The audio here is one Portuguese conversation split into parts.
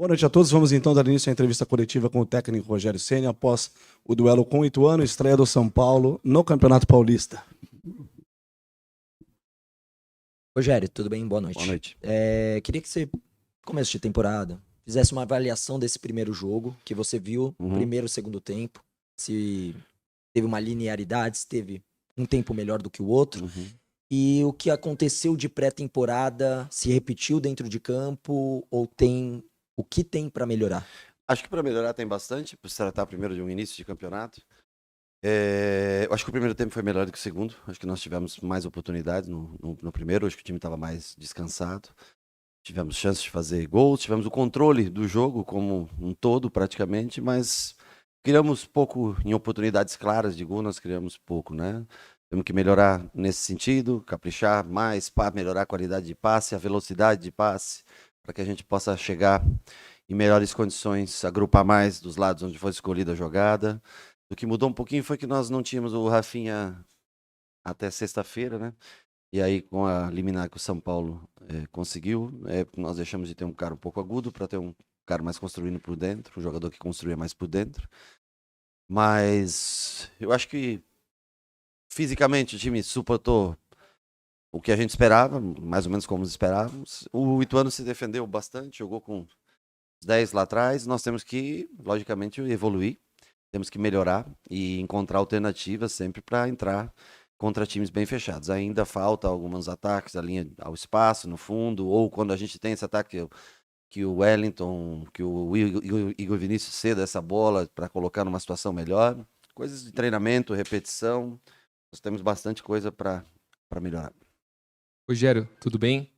Boa noite a todos. Vamos então dar início à entrevista coletiva com o técnico Rogério Ceni após o duelo com o Ituano, estreia do São Paulo no Campeonato Paulista. Rogério, tudo bem? Boa noite. Boa noite. Queria que você, começo de temporada, fizesse uma avaliação desse primeiro jogo, que você viu, primeiro e segundo tempo, se teve uma linearidade, se teve um tempo melhor do que o outro, e o que aconteceu de pré-temporada, se repetiu dentro de campo, ou tem o que tem para melhorar? Acho que para melhorar tem bastante, por se tratar primeiro de um início de campeonato. Eu acho que o primeiro tempo foi melhor do que o segundo. Acho que nós tivemos mais oportunidades no primeiro. Acho que o time estava mais descansado. Tivemos chances de fazer gols, tivemos o controle do jogo como um todo praticamente, mas criamos pouco em oportunidades claras de gol, nós criamos pouco, né? Temos que melhorar nesse sentido, caprichar mais, melhorar a qualidade de passe, a velocidade de passe, para que a gente possa chegar em melhores condições, agrupar mais dos lados onde foi escolhida a jogada. O que mudou um pouquinho foi que nós não tínhamos o Rafinha até sexta-feira, né? E aí, com a liminar que o São Paulo conseguiu, nós deixamos de ter um cara um pouco agudo para ter um cara mais construindo por dentro, um jogador que construía mais por dentro. Mas eu acho que fisicamente o time suportou o que a gente esperava, mais ou menos como esperávamos. O Ituano se defendeu bastante, jogou com 10 lá atrás. Nós temos que, logicamente, evoluir. Temos que melhorar e encontrar alternativas sempre para entrar contra times bem fechados. Ainda falta alguns ataques, a linha ao espaço, no fundo, ou quando a gente tem esse ataque que o Wellington, que o Igor Vinícius ceda essa bola para colocar numa situação melhor. Coisas de treinamento, repetição. Nós temos bastante coisa para melhorar. Rogério, tudo bem?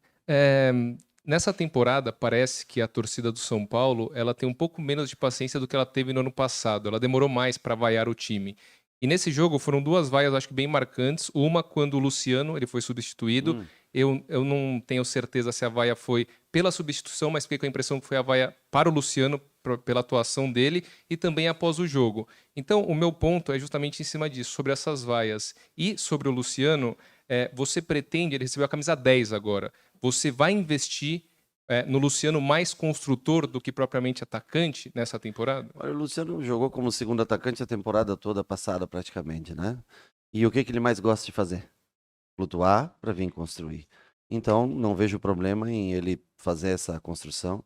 Nessa temporada, parece que a torcida do São Paulo ela tem um pouco menos de paciência do que ela teve no ano passado. Ela demorou mais para vaiar o time. E nesse jogo foram duas vaias, acho que bem marcantes. Uma quando o Luciano ele foi substituído. Eu não tenho certeza se a vaia foi pela substituição, mas fiquei com a impressão que foi a vaia para o Luciano, pela atuação dele, e também após o jogo. Então, o meu ponto é justamente em cima disso, sobre essas vaias. E sobre o Luciano, você pretende, ele recebeu a camisa 10 agora, você vai investir no Luciano mais construtor do que propriamente atacante nessa temporada? Olha, o Luciano jogou como segundo atacante a temporada toda passada praticamente, né? E o que ele mais gosta de fazer? Flutuar para vir construir. Então, não vejo problema em ele fazer essa construção.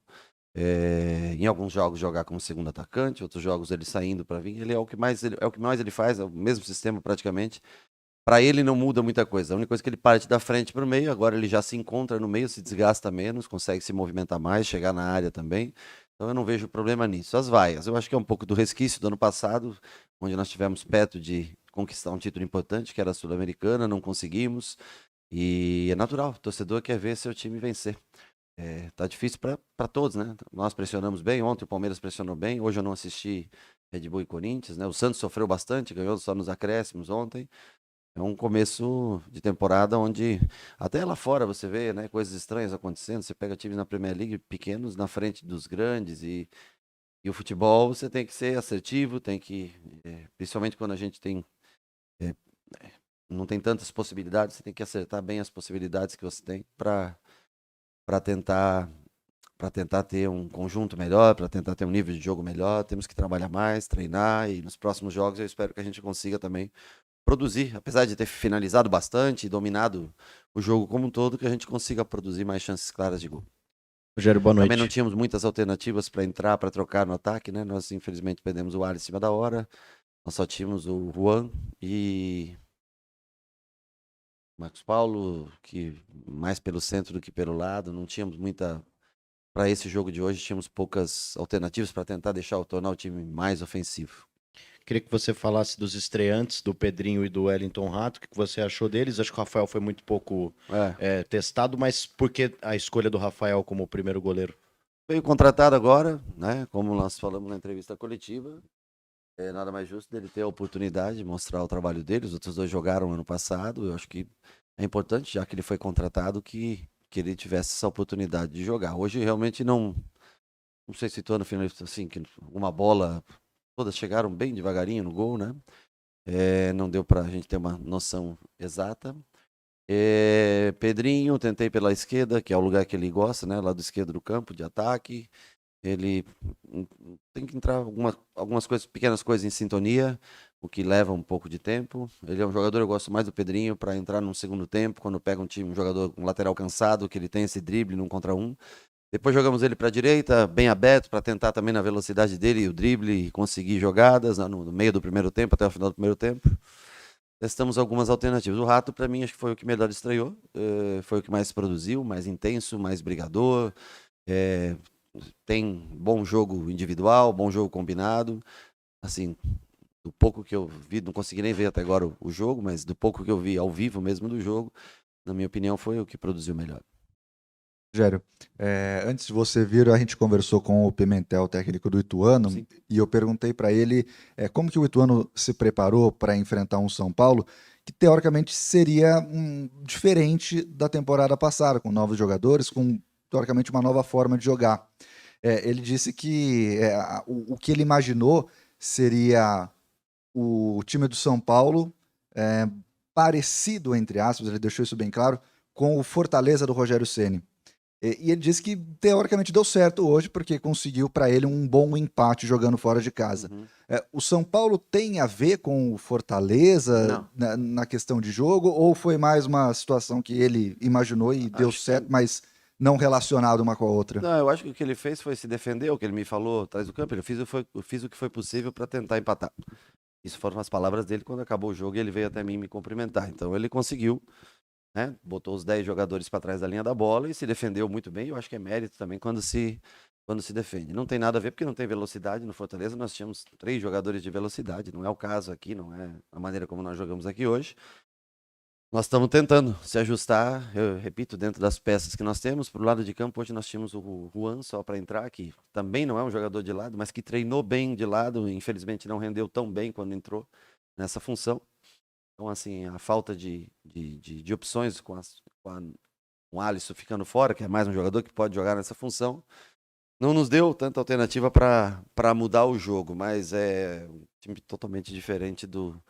Em alguns jogos jogar como segundo atacante, outros jogos ele saindo para vir. Ele é o que mais ele faz, é o mesmo sistema praticamente. Para ele não muda muita coisa. A única coisa é que ele parte da frente para o meio, agora ele já se encontra no meio, se desgasta menos, consegue se movimentar mais, chegar na área também. Então eu não vejo problema nisso. As vaias, eu acho que é um pouco do resquício do ano passado, onde nós tivemos perto de conquistar um título importante, que era a Sul-Americana, não conseguimos. E é natural, o torcedor quer ver seu time vencer. Tá difícil para todos, né? Nós pressionamos bem, ontem o Palmeiras pressionou bem, hoje eu não assisti Red Bull e Corinthians, né? O Santos sofreu bastante, ganhou só nos acréscimos ontem. É um começo de temporada onde até lá fora você vê, né, coisas estranhas acontecendo. Você pega times na Premier League pequenos na frente dos grandes e o futebol você tem que ser assertivo, tem que, principalmente quando a gente tem não tem tantas possibilidades, você tem que acertar bem as possibilidades que você tem para tentar ter um conjunto melhor, para tentar ter um nível de jogo melhor. Temos que trabalhar mais, treinar e nos próximos jogos eu espero que a gente consiga também produzir, apesar de ter finalizado bastante e dominado o jogo como um todo, que a gente consiga produzir mais chances claras de gol. Rogério, boa noite. Também não tínhamos muitas alternativas para entrar, para trocar no ataque, né? Nós infelizmente perdemos o Alisson em cima da hora. Nós só tínhamos o Juan e Marcos Paulo, que mais pelo centro do que pelo lado. Não tínhamos muita. Para esse jogo de hoje, tínhamos poucas alternativas para tentar tornar o time mais ofensivo. Queria que você falasse dos estreantes, do Pedrinho e do Wellington Rato. O que você achou deles? Acho que o Rafael foi muito pouco testado, mas por que a escolha do Rafael como primeiro goleiro? Veio contratado agora, né? Como nós falamos na entrevista coletiva. Nada mais justo dele ter a oportunidade de mostrar o trabalho dele. Os outros dois jogaram ano passado. Eu acho que é importante, já que ele foi contratado, que ele tivesse essa oportunidade de jogar. Hoje realmente não sei se estou no final assim, que uma bola. Todas chegaram bem devagarinho no gol, né? Não deu para a gente ter uma noção exata. Pedrinho, tentei pela esquerda, que é o lugar que ele gosta, né? Lado esquerdo do campo, de ataque. Ele tem que entrar algumas coisas, pequenas coisas em sintonia, o que leva um pouco de tempo. Ele é um jogador, eu gosto mais do Pedrinho para entrar num segundo tempo, quando pega um jogador, um lateral cansado, que ele tem esse drible num contra um. Depois jogamos ele para a direita, bem aberto, para tentar também na velocidade dele o drible e conseguir jogadas no meio do primeiro tempo, até o final do primeiro tempo. Testamos algumas alternativas. O Rato, para mim, acho que foi o que melhor estreou, foi o que mais produziu, mais intenso, mais brigador, tem bom jogo individual, bom jogo combinado. Assim, do pouco que eu vi, não consegui nem ver até agora o jogo, mas do pouco que eu vi ao vivo mesmo do jogo, na minha opinião, foi o que produziu melhor. Rogério, antes de você vir, a gente conversou com o Pimentel, técnico do Ituano, Sim. e eu perguntei para ele como que o Ituano se preparou para enfrentar um São Paulo que teoricamente seria diferente da temporada passada, com novos jogadores, com teoricamente uma nova forma de jogar. Ele disse que o que ele imaginou seria o time do São Paulo parecido, entre aspas, ele deixou isso bem claro, com o Fortaleza do Rogério Ceni. E ele disse que teoricamente deu certo hoje, porque conseguiu para ele um bom empate jogando fora de casa. Uhum. O São Paulo tem a ver com o Fortaleza na questão de jogo, ou foi mais uma situação que ele imaginou e deu certo, mas não relacionado uma com a outra? Não, eu acho que o que ele fez foi se defender, o que ele me falou atrás do campo, eu fiz o que foi possível para tentar empatar. Isso foram as palavras dele quando acabou o jogo e ele veio até mim me cumprimentar. Então ele conseguiu, né? Botou os 10 jogadores para trás da linha da bola e se defendeu muito bem. Eu acho que é mérito também quando se defende. Não tem nada a ver porque não tem velocidade. No Fortaleza nós tínhamos 3 jogadores de velocidade. Não é o caso aqui, não é a maneira como nós jogamos aqui hoje. Nós estamos tentando se ajustar, eu repito, dentro das peças que nós temos. Pro lado de campo, hoje nós tínhamos o Juan só para entrar, que também não é um jogador de lado, mas que treinou bem de lado. Infelizmente não rendeu tão bem quando entrou nessa função. Então, assim, a falta de opções com o Alisson ficando fora, que é mais um jogador que pode jogar nessa função, não nos deu tanta alternativa para mudar o jogo, mas é um time totalmente diferente do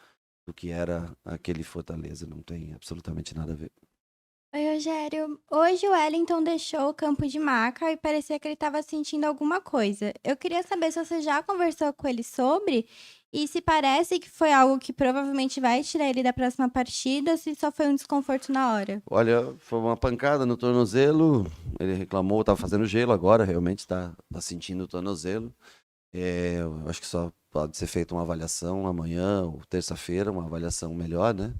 que era aquele Fortaleza, não tem absolutamente nada a ver. Oi, Rogério. Hoje o Wellington deixou o campo de maca e parecia que ele estava sentindo alguma coisa. Eu queria saber se você já conversou com ele sobre e se parece que foi algo que provavelmente vai tirar ele da próxima partida ou se só foi um desconforto na hora. Olha, foi uma pancada no tornozelo, ele reclamou, estava fazendo gelo agora, realmente está sentindo o tornozelo. Eu acho que só pode ser feita uma avaliação amanhã ou terça-feira, uma avaliação melhor, né?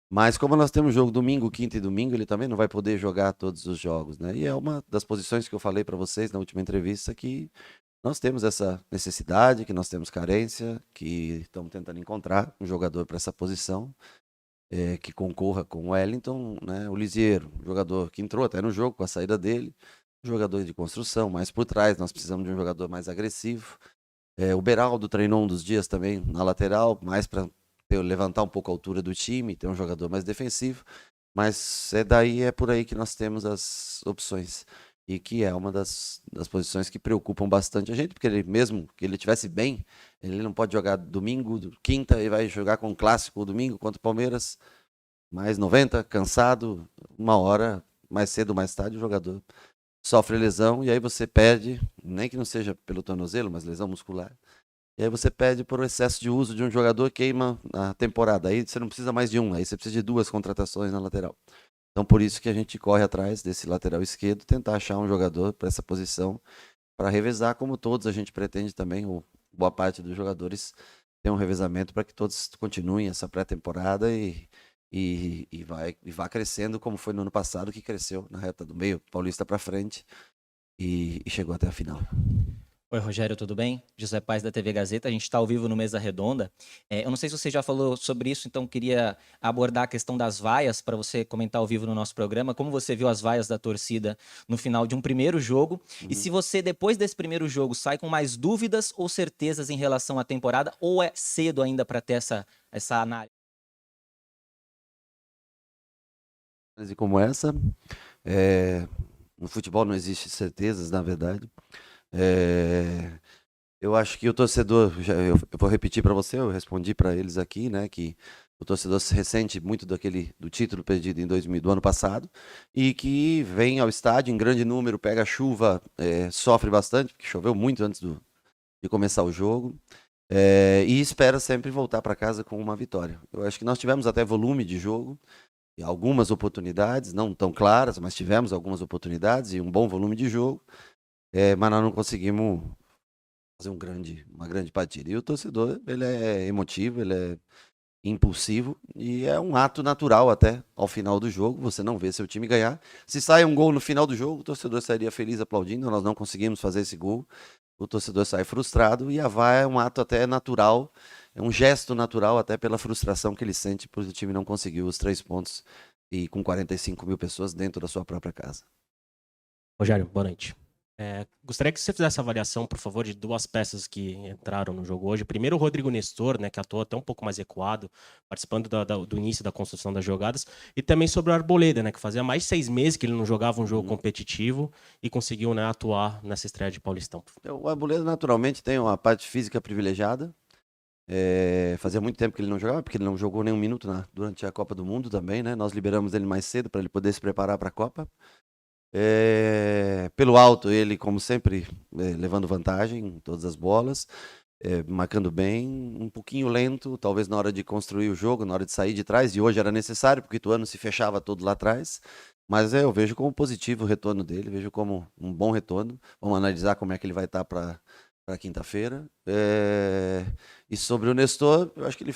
Mas como nós temos jogo domingo, quinta e domingo, ele também não vai poder jogar todos os jogos, né? E é uma das posições que eu falei para vocês na última entrevista, que nós temos essa necessidade, que nós temos carência, que estamos tentando encontrar um jogador para essa posição, que concorra com o Wellington, né? O Lisieiro, jogador que entrou até no jogo com a saída dele, jogador de construção, mais por trás, nós precisamos de um jogador mais agressivo. O Beraldo treinou um dos dias também na lateral, mais para levantar um pouco a altura do time, ter um jogador mais defensivo, mas é por aí que nós temos as opções, e que é uma das posições que preocupam bastante a gente, porque ele, mesmo que ele estivesse bem, ele não pode jogar domingo, quinta, e vai jogar com o clássico domingo contra o Palmeiras, mais 90, cansado, uma hora, mais cedo ou mais tarde, o jogador sofre lesão, e aí você perde, nem que não seja pelo tornozelo, mas lesão muscular, e aí você perde por excesso de uso de um jogador, queima a temporada. Aí você não precisa mais de um, aí você precisa de 2 contratações na lateral. Então por isso que a gente corre atrás desse lateral esquerdo, tentar achar um jogador para essa posição, para revezar, como todos a gente pretende também, ou boa parte dos jogadores tem um revezamento para que todos continuem essa pré-temporada e vá crescendo como foi no ano passado, que cresceu na reta do meio, Paulista para frente, e chegou até a final. Oi, Rogério, tudo bem? José Paes da TV Gazeta, a gente está ao vivo no Mesa Redonda. Eu não sei se você já falou sobre isso, então queria abordar a questão das vaias para você comentar ao vivo no nosso programa. Como você viu as vaias da torcida no final de um primeiro jogo? E se você, depois desse primeiro jogo, sai com mais dúvidas ou certezas em relação à temporada, ou é cedo ainda para ter essa análise? Como essa, no futebol não existe certezas, na verdade. Eu acho que o torcedor, eu vou repetir para você, eu respondi para eles aqui, né, que O torcedor se ressente muito do título perdido do ano passado e que vem ao estádio em grande número, pega chuva, sofre bastante, porque choveu muito antes de começar o jogo, e espera sempre voltar para casa com uma vitória. Eu acho que nós tivemos até volume de jogo, e algumas oportunidades, não tão claras, mas tivemos algumas oportunidades e um bom volume de jogo, mas nós não conseguimos fazer uma grande partida. E o torcedor, ele é emotivo, ele é impulsivo e é um ato natural até ao final do jogo, você não vê seu time ganhar. Se sai um gol no final do jogo, o torcedor sairia feliz aplaudindo, nós não conseguimos fazer esse gol, o torcedor sai frustrado e a VAR é um ato até natural, é um gesto natural até pela frustração que ele sente por o time não conseguir os 3 pontos e com 45 mil pessoas dentro da sua própria casa. Rogério, boa noite. Gostaria que você fizesse a avaliação, por favor, de 2 peças que entraram no jogo hoje. Primeiro, o Rodrigo Nestor, né, que atuou até um pouco mais recuado, participando do início da construção das jogadas. E também sobre o Arboleda, né, que fazia mais de 6 meses que ele não jogava um jogo competitivo e conseguiu, né, atuar nessa estreia de Paulistão. O Arboleda, naturalmente, tem uma parte física privilegiada. Fazia muito tempo que ele não jogava, porque ele não jogou nenhum minuto durante a Copa do Mundo também, né? Nós liberamos ele mais cedo para ele poder se preparar para a Copa. Pelo alto, ele, como sempre, levando vantagem em todas as bolas, marcando bem, um pouquinho lento, talvez na hora de construir o jogo, na hora de sair de trás, e hoje era necessário, porque o Ituano se fechava todo lá atrás, mas eu vejo como positivo o retorno dele, vejo como um bom retorno. Vamos analisar como é que ele vai estar para quinta-feira. E sobre o Nestor, eu acho que ele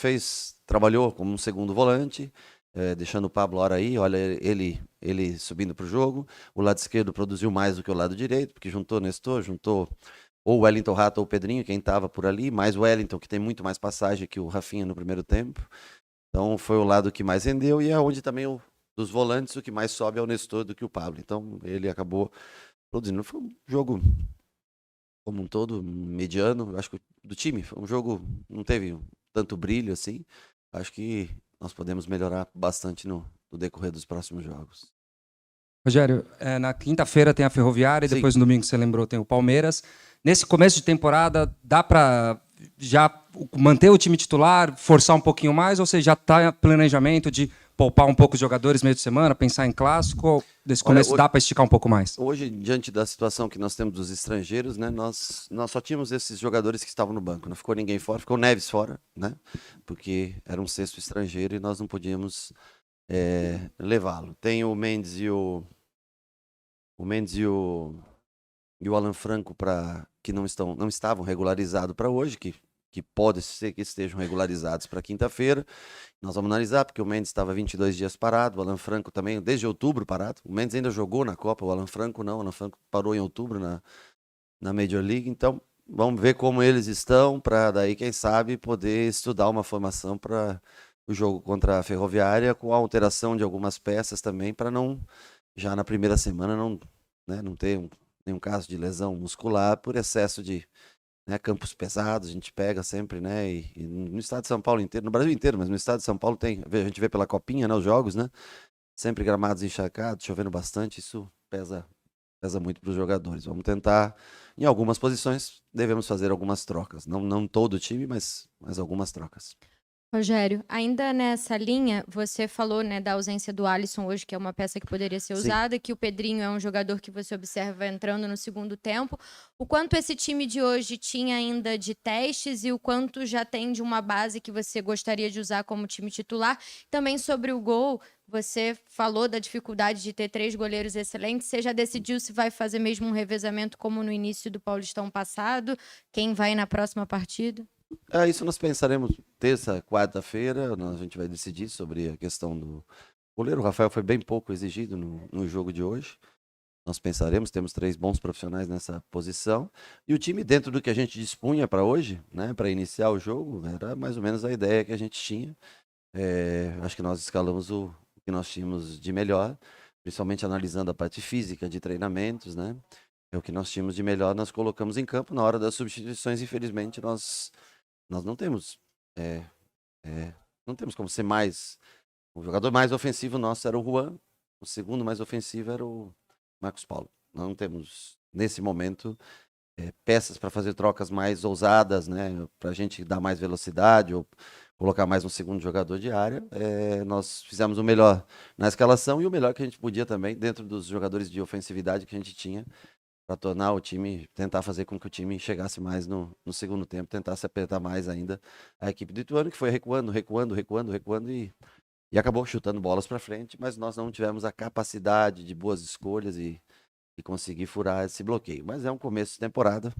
trabalhou como um segundo volante, deixando o Pablo Hora aí, olha ele subindo para o jogo. O lado esquerdo produziu mais do que o lado direito, porque juntou o Nestor, juntou ou o Wellington Rato ou o Pedrinho, quem estava por ali, mais o Wellington, que tem muito mais passagem que o Rafinha no primeiro tempo. Então foi o lado que mais rendeu e é onde também dos volantes o que mais sobe é o Nestor do que o Pablo. Então ele acabou produzindo. Foi um jogo como um todo mediano, acho que do time. Foi um jogo não teve tanto brilho assim. Acho que nós podemos melhorar bastante no decorrer dos próximos jogos. Rogério, na quinta-feira tem a Ferroviária e Sim. depois no domingo, você lembrou, tem o Palmeiras. Nesse começo de temporada, dá para já manter o time titular, forçar um pouquinho mais, ou você já está em planejamento de poupar um pouco os jogadores meio de semana, pensar em clássico, ou nesse começo dá para esticar um pouco mais? Hoje, diante da situação que nós temos dos estrangeiros, né, nós só tínhamos esses jogadores que estavam no banco, não ficou ninguém fora, ficou o Neves fora, né, porque era um sexto estrangeiro e nós não podíamos levá-lo. Tem o Mendes e o Alan Franco que não estavam regularizados para hoje, que pode ser que estejam regularizados para quinta-feira. Nós vamos analisar, porque o Mendes estava 22 dias parado, o Alan Franco também, desde outubro parado. O Mendes ainda jogou na Copa, o Alan Franco não. O Alan Franco parou em outubro na Major League. Então, vamos ver como eles estão, para daí, quem sabe, poder estudar uma formação para o jogo contra a Ferroviária, com a alteração de algumas peças também, para não, já na primeira semana, não ter nenhum caso de lesão muscular por excesso de campos pesados. A gente pega sempre, né? E no estado de São Paulo inteiro, no Brasil inteiro, mas no estado de São Paulo a gente vê pela copinha, né? Os jogos, né? Sempre gramados encharcados, chovendo bastante, isso pesa muito para os jogadores. Vamos tentar, em algumas posições, devemos fazer algumas trocas. Não todo o time, mas algumas trocas. Rogério, ainda nessa linha, você falou, né, da ausência do Alisson hoje, que é uma peça que poderia ser usada, que o Pedrinho é um jogador que você observa entrando no segundo tempo. O quanto esse time de hoje tinha ainda de testes e o quanto já tem de uma base que você gostaria de usar como time titular? Também sobre o gol, você falou da dificuldade de ter 3 goleiros excelentes. Você já decidiu se vai fazer mesmo um revezamento como no início do Paulistão passado? Quem vai na próxima partida? Isso nós pensaremos terça, quarta-feira, a gente vai decidir sobre a questão do goleiro. O Rafael foi bem pouco exigido no jogo de hoje. Nós pensaremos, temos 3 bons profissionais nessa posição. E o time, dentro do que a gente dispunha para hoje, né, para iniciar o jogo, era mais ou menos a ideia que a gente tinha. Acho que nós escalamos o que nós tínhamos de melhor, principalmente analisando a parte física de treinamentos, né? O que nós tínhamos de melhor nós colocamos em campo. Na hora das substituições, infelizmente, nós não temos como ser mais. O jogador mais ofensivo nosso era o Juan, o segundo mais ofensivo era o Marcos Paulo. Não temos, nesse momento, peças para fazer trocas mais ousadas, né, para a gente dar mais velocidade ou colocar mais um segundo jogador de área. Nós fizemos o melhor na escalação e o melhor que a gente podia também, dentro dos jogadores de ofensividade que a gente tinha, para tornar o time, tentar fazer com que o time chegasse mais no segundo tempo, tentar se apertar mais ainda a equipe do Ituano, que foi recuando e acabou chutando bolas para frente, mas nós não tivemos a capacidade de boas escolhas e conseguir furar esse bloqueio. Mas é um começo de temporada,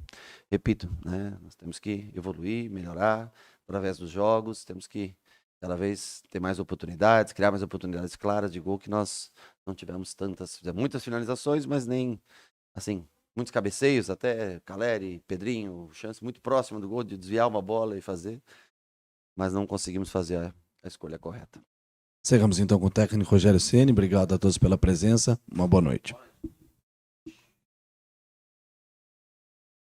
repito, né? Nós temos que evoluir, melhorar através dos jogos, temos que cada vez ter mais oportunidades, criar mais oportunidades claras de gol, que nós não tivemos muitas finalizações, mas nem, assim, muitos cabeceios, até Caleri, Pedrinho, chance muito próxima do gol de desviar uma bola e fazer, mas não conseguimos fazer a escolha correta. Chegamos então com o técnico Rogério Ceni. Obrigado a todos pela presença. Uma boa noite.